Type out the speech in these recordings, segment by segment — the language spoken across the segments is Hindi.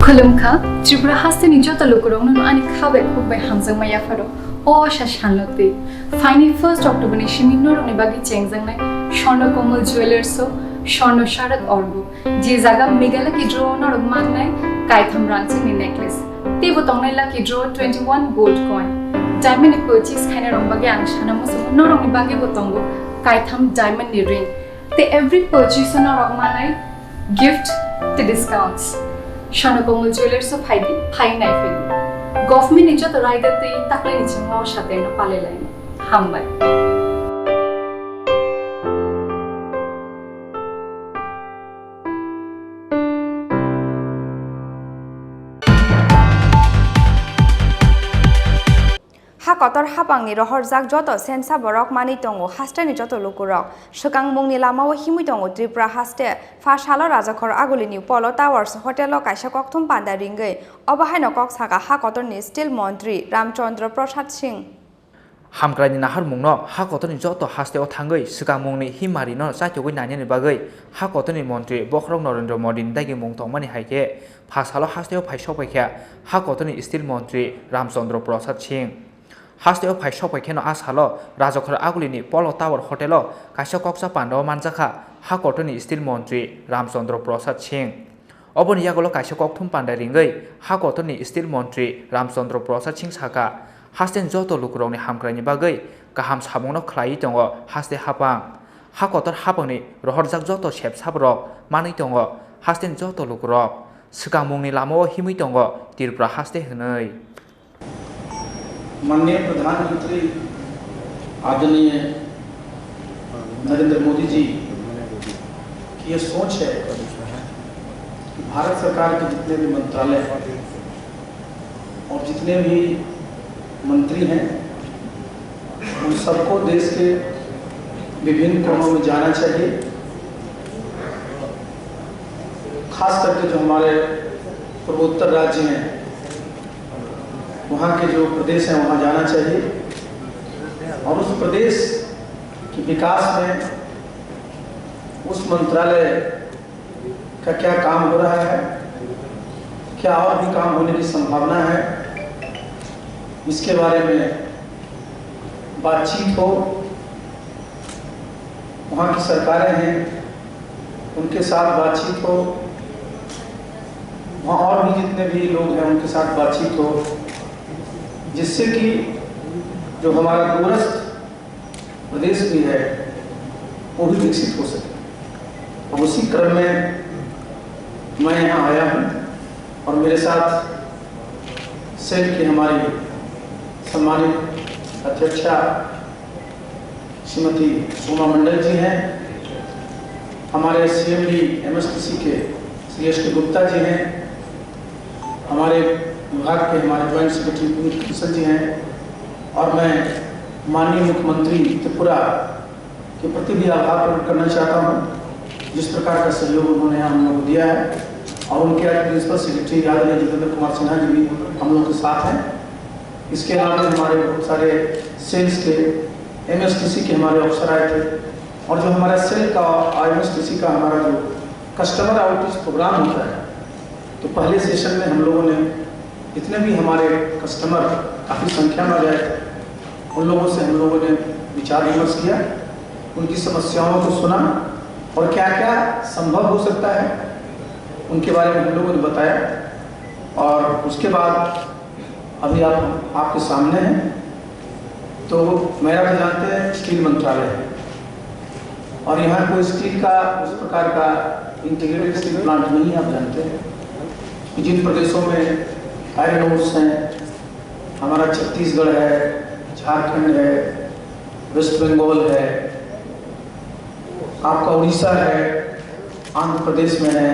खुलुमखा त्रिपुरा हास्तेनि जत लोकरंनो आनि खाबे खुबबाय हामजों माया फारो अ शाशानलते फाइनि 1 अक्टोबरनि शिमिनोरनि बागि चेंजंनाय स्वर्ण कोमल ज्वेलर्सो स्वर्ण शारद अर्गो जे जागा मेघालय की ड्र नर मांगनाय कायथम रांचंनि नेकलेस तेबो तंनाय लाकी ड्र 21 गोल्ड कॉइन डायमंड पर्चेस खाने रंग बागि आं सानामो नरंनि बागि बतंगो कायथम डायमंड नि रिंग ते एवरी पर्चेस नरंग मानाय गिफ्ट ते डिस्काउंट्स स्वर्ण कोमल ज्वेलर्स फाइदि फाइनाय फेलि गवर्नमेंट निजत रायदते ताकले निचंग साथे न पाले लाइन हामबाय कतर हापांगनि रहरजाक जत सेन्सा बरक मानि दंगो हास्टेनि जत लुकुरक सकां मुंनि लामाव हिमुइ दंगो त्रिपुरा हास्टे फासाल राजाखर आगुलिनि पलो टावर्स होटेल काइसा कक्थुम पान्दा रिंगै अबाहाय नकक सागा हा कतरनि स्टील मन्त्री रामचंद्र प्रसाद सिंह हामग्रानि नाहार मुंनो हा कतरनि जत हास्टेआव थांगै सकां मुंनि हिमारिनो जातिगै नायनि बागै हा कतरनि मन्त्री बखरक नरेन्द्र मोदीनि दागि मुं तंमानि हायके फासाल हास्टेआव फायसबायखा हा कतरनि स्टील मन्त्री रामचंद्र प्रसाद सिंह हास्टेआव फायसबायखेनो आसालो राजाखर आगुलिनि पलो टावर होटेल काइसा कक्सा पान्डाव मानजाखा हा कतरनि स्टील मन्त्री रामचंद्र प्रसाद सिंह अबनि यागलो काइसा कक्थुम पान्डा रिंगै हा कतरनि स्टील मन्त्री रामचंद्र प्रसाद सिंह साका हास्टेन जत लुकुरावनि हामग्रानि बागै गाहाम साबुंनो खलायै दङ हास्टे हापां हा कतर हापांनि रहरजाक जत सेबसाबरक मानै दङ हास्टेन जत लुकुरक सिगां मुंनि लामाव हिमै दङ त्रिपुरा हास्टे होनै माननीय प्रधानमंत्री आदरणीय नरेंद्र मोदी जी की ये सोच है कि भारत सरकार के जितने भी मंत्रालय और जितने भी मंत्री हैं उन सबको देश के विभिन्न कोनों में जाना चाहिए। खास करके जो हमारे पूर्वोत्तर राज्य हैं वहाँ के जो प्रदेश हैं वहाँ जाना चाहिए और उस प्रदेश के विकास में उस मंत्रालय का क्या काम हो रहा है, क्या और भी काम होने की संभावना है, इसके बारे में बातचीत हो। वहाँ की सरकारें हैं उनके साथ बातचीत हो, वहाँ और भी जितने भी लोग हैं उनके साथ बातचीत हो, जिससे कि जो हमारा दूरस्थ प्रदेश भी है वो भी विकसित हो सके। और उसी क्रम में मैं यहाँ आया हूँ और मेरे साथ सेल की हमारी सम्मानित अध्यक्षा श्रीमती सोमा मंडल जी हैं, हमारे CMD MSTC के श्री एस के गुप्ता जी हैं, हमारे विभाग के हमारे ज्वाइंट सेक्रेटरी पुनीत किशन जी हैं और मैं माननीय मुख्यमंत्री त्रिपुरा के प्रति भी आभार प्रकट करना चाहता हूं जिस प्रकार का सहयोग उन्होंने हम लोग को दिया है और उनके आज प्रिंसिपल सेक्रेटरी आदरणीय जितेंद्र कुमार सिन्हा जी भी हम लोग के साथ हैं। इसके अलावा हमारे बहुत सारे सेल्स के MSTC के हमारे अफसर आए थे और जो हमारा सेल का MSTC का हमारा जो कस्टमर आउटरीच प्रोग्राम होता है तो पहले सेशन में हम लोगों ने जितने भी हमारे कस्टमर काफ़ी संख्या में गए उन लोगों से हम लोगों ने विचार विमर्श किया, उनकी समस्याओं को सुना और क्या क्या संभव हो सकता है उनके बारे में हम लोगों ने बताया। और उसके बाद अभी आप आपके सामने हैं तो मेरा भी जानते हैं स्टील मंत्रालय है और यहाँ कोई स्टील का उस प्रकार का इंटीग्रेटेड स्टील प्लांट नहीं आप जानते हैं। जिन प्रदेशों में आयरन ओर्स हैं, हमारा छत्तीसगढ़ है, झारखंड है, वेस्ट बंगाल है, आपका उड़ीसा है, आंध्र प्रदेश में है,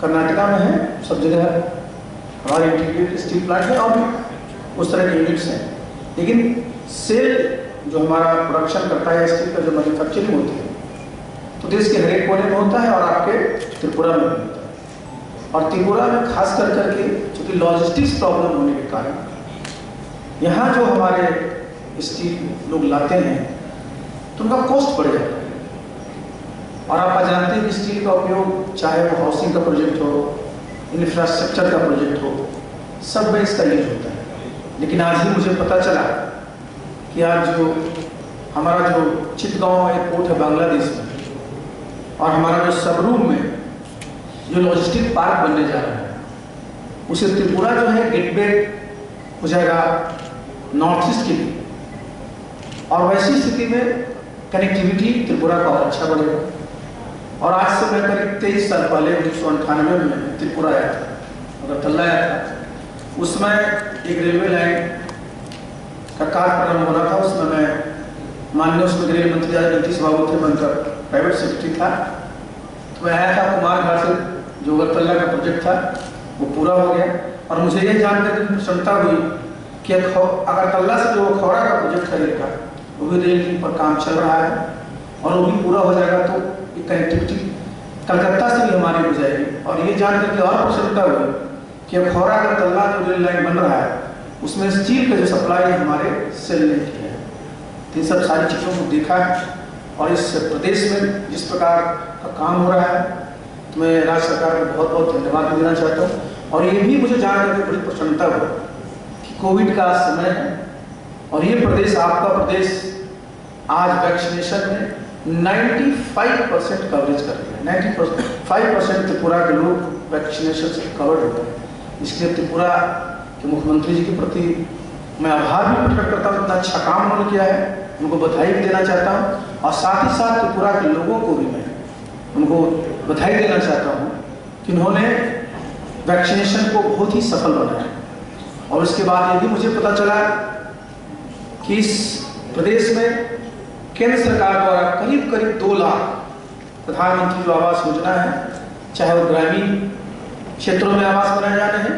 कर्नाटका में है, सब जगह हमारे इंटीग्रेटेड स्टील प्लांट है और उस तरह के यूनिट्स हैं। लेकिन सेल जो हमारा प्रोडक्शन करता है स्टील का जो मैन्युफैक्चरिंग होती है तो देश के हर एक कोने में होता है और आपके त्रिपुरा में होता है और त्रिपुरा में खास कर करके चूँकि लॉजिस्टिक्स प्रॉब्लम होने के कारण यहाँ जो हमारे स्टील लोग लाते हैं तो उनका कॉस्ट बढ़ जाता है और आप जानते हैं कि स्टील का उपयोग चाहे वो हाउसिंग का प्रोजेक्ट हो, इंफ्रास्ट्रक्चर का प्रोजेक्ट हो, सब में इसका यूज होता है। लेकिन आज ही मुझे पता चला कि आज जो हमारा जो चितगांव एयरपोर्ट है बांग्लादेश में, और हमारा जो सबरूम में जो लॉजिस्टिक पार्क बनने जा रहा है, उसे त्रिपुरा जो है गेटवे हो जाएगा नॉर्थ ईस्ट के लिए। और वैसी स्थिति में कनेक्टिविटी त्रिपुरा का और अच्छा बढ़ेगा। और आज से मैं करीब 23 साल पहले 1998 में त्रिपुरा आया था, अगरतला आया था। उसमें एक रेलवे लाइन का कार्य प्रारंभ होना था। उसमें मैं माननीय उसमें रेल मंत्री नीतीश बाबू थे, बनकर प्राइवेट सेक्रेटरी था। तो मैं आया था, कुमार घाट से जो अगरतला का प्रोजेक्ट था वो पूरा हो गया। और मुझे ये जानकर प्रसन्नता हुई कि अगरतला से जो खौरा का प्रोजेक्ट है रेल का, वो भी रेल लिंक पर काम चल रहा है और वो भी पूरा हो जाएगा। तो कनेक्टिविटी कलकत्ता से भी हमारी हो जाएगी। और ये जानकर के और प्रसन्नता हुई कि अब खौरा अगरतला जो रेल लाइन बन रहा है, उसमें स्टील का जो सप्लाई है हमारे सेल लिंक की है। तो इन सब सारी चीज़ों को देखा है। और इस प्रदेश में जिस प्रकार का काम हो रहा है, तो मैं राज्य सरकार को बहुत बहुत धन्यवाद देना चाहता हूँ। और ये भी मुझे जान करके बड़ी प्रसन्नता हुई कि कोविड का समय है और ये प्रदेश, आपका प्रदेश आज वैक्सीनेशन में 95% कवरेज कर रही है। 95% त्रिपुरा के लोग वैक्सीनेशन से कवर्ड हो गए। इसलिए त्रिपुरा के मुख्यमंत्री जी के प्रति मैं आभार भी प्रकट करता हूँ। इतना अच्छा काम उन्होंने किया है, उनको बधाई भी देना चाहता हूँ। और साथ ही साथ त्रिपुरा के लोगों को भी मैं उनको बधाई देना चाहता हूँ कि उन्होंने वैक्सीनेशन को बहुत ही सफल बनाया। और उसके बाद ये भी मुझे पता चला कि इस प्रदेश में केंद्र सरकार द्वारा करीब करीब 2 लाख प्रधानमंत्री जो आवास योजना है, चाहे वो ग्रामीण क्षेत्रों में आवास बनाए जाने हैं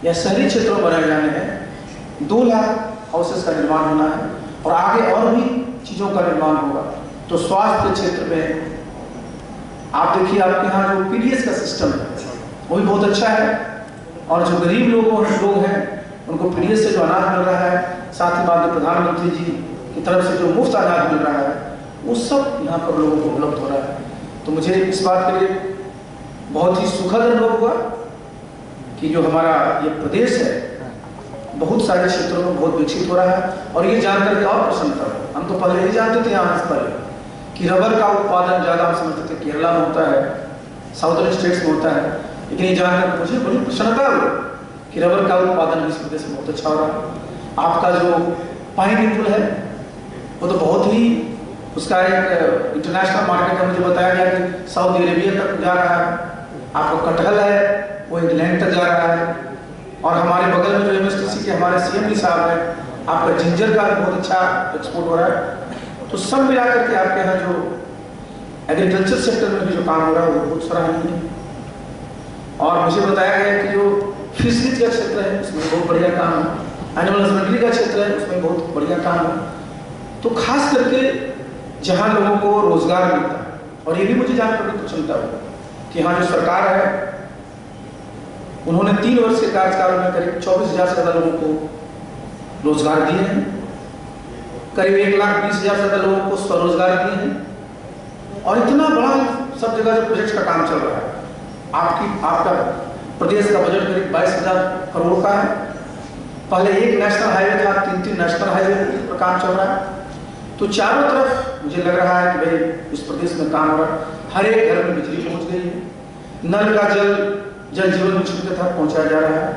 या शहरी क्षेत्रों में बनाए जाने हैं, 2 लाख हाउसेस का निर्माण होना है। और आगे और भी चीज़ों का निर्माण होगा। तो स्वास्थ्य क्षेत्र में आप देखिए, आपके यहाँ जो पीडीएस का सिस्टम है वो भी बहुत अच्छा है। और जो गरीब लोग हैं उनको पीडीएस से जो अनाज मिल रहा है, साथ ही बाद प्रधानमंत्री जी की तरफ से जो मुफ्त अनाज मिल रहा है, वो सब यहाँ पर लोगों को उपलब्ध हो रहा है। तो मुझे इस बात के लिए बहुत ही सुखद अनुभव हुआ कि जो हमारा ये प्रदेश है बहुत सारे क्षेत्रों में बहुत विकसित हो रहा है। और ये जानकर के और प्रसन्नता हुआ। हम तो पहले ही जानते थे यहाँ से पहले कि रबर का उत्पादन ज़्यादा हम समझते थे केरला में होता है, साउदर्न स्टेट्स में होता है। लेकिन ये जानकर मुझे बड़ी प्रसन्नता हुई कि रबर का उत्पादन इस प्रदेश में बहुत अच्छा हो रहा है। आपका जो पाइन पुल है वो तो बहुत ही, उसका एक इंटरनेशनल मार्केट में मुझे बताया गया कि सऊदी अरेबिया तक जा रहा है। आपका कटहल है वो इंग्लैंड तक जा रहा है। और हमारे बगल में जो एमएसटीसी के हमारे सीएम साहब हैं, आपका जिंजर का बहुत अच्छा एक्सपोर्ट हो रहा है। तो सब मिला करके आपके यहाँ जो एग्रीकल्चर सेक्टर में भी जो काम हो रहा है वो बहुत सराहनीय है। और मुझे बताया गया कि जो फिशरीज का क्षेत्र है उसमें बहुत बढ़िया काम है, एनिमल हस्बेंड्री का क्षेत्र है उसमें बहुत बढ़िया काम है। तो खास करके जहाँ लोगों को रोजगार मिलता है। और ये भी मुझे जानकर बड़ी प्रसन्नता हुई कि यहाँ जो सरकार है उन्होंने 3 वर्ष के कार्यकाल में करीब 24,000 से ज़्यादा लोगों को रोजगार दिए हैं, करीब 1,20,000 से ज़्यादा लोगों को स्वरोजगार दिए हैं। और इतना बड़ा सब जगह जो प्रोजेक्ट का काम चल रहा है, आपका प्रदेश का बजट करीब 22,000 करोड़ का है। पहले एक नेशनल हाईवे था, 3 नेशनल हाईवे पर काम चल रहा है। तो चारों तरफ मुझे लग रहा है कि भाई इस प्रदेश में काम हो रहा है। हर एक घर में बिजली पहुंच गई है, नल का जल जीवन मिशन के तहत पहुंचाया जा रहा है।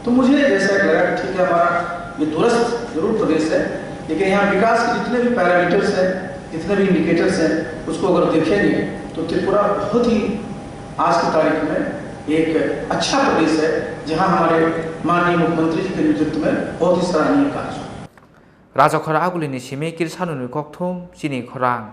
तो मुझे जैसा लगा कि ठीक है, हमारा ये दूरस्थ जरूर प्रदेश है, लेकिन यहाँ विकास के जितने भी पैरामीटर्स हैं, जितने भी इंडिकेटर्स हैं, उसको अगर देखेंगे तो त्रिपुरा बहुत ही आज की तारीख में एक अच्छा प्रदेश है, जहाँ हमारे माननीय मुख्यमंत्री जी के नेतृत्व में बहुत ही सराहनीय कार्य। राजा खरा आगुलिनी सिमे किरसानुनि कक्थुम चिनी खरांग।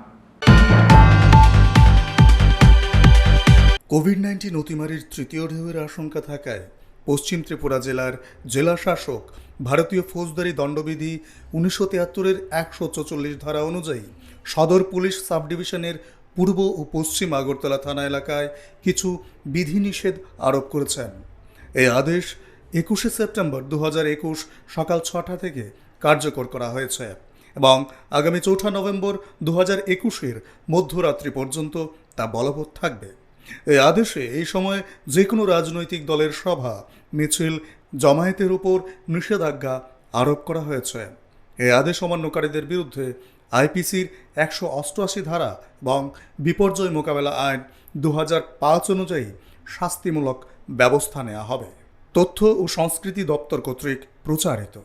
কোভিড-19 অতিমারির তৃতীয় ঢেউয়ের আশঙ্কা থাকায় পশ্চিম ত্রিপুরা জেলার জেলা শাসক ভারতীয় ফৌজদারি দণ্ডবিধি 1973-এর 144 ধারা অনুযায়ী সদর পুলিশ সাব ডিভিশনের পূর্ব ও পশ্চিম আগরতলা থানা এলাকায় কিছু বিধিনিষেধ আরোপ করেছেন। এই আদেশ 21শে সেপ্টেম্বর 2021 সকাল 6টা থেকে কার্যকর করা হয়েছে এবং আগামী 4 নভেম্বর 2021-এর মধ্যরাত্রি পর্যন্ত তা বলবৎ থাকবে। এই আদেশে এই সময় যে কোনো রাজনৈতিক দলের সভা মিছিল জমায়েতের উপর নিষেধাজ্ঞা আরোপ করা হয়েছে। এই আদেশ অমান্যকারীদের বিরুদ্ধে আইপিসির 188 ধারা এবং বিপর্যয় মোকাবেলা আইন 2005 অনুযায়ী শাস্তিমূলক ব্যবস্থা নেওয়া হবে। তথ্য ও সংস্কৃতি দপ্তর কর্তৃক প্রচারিত।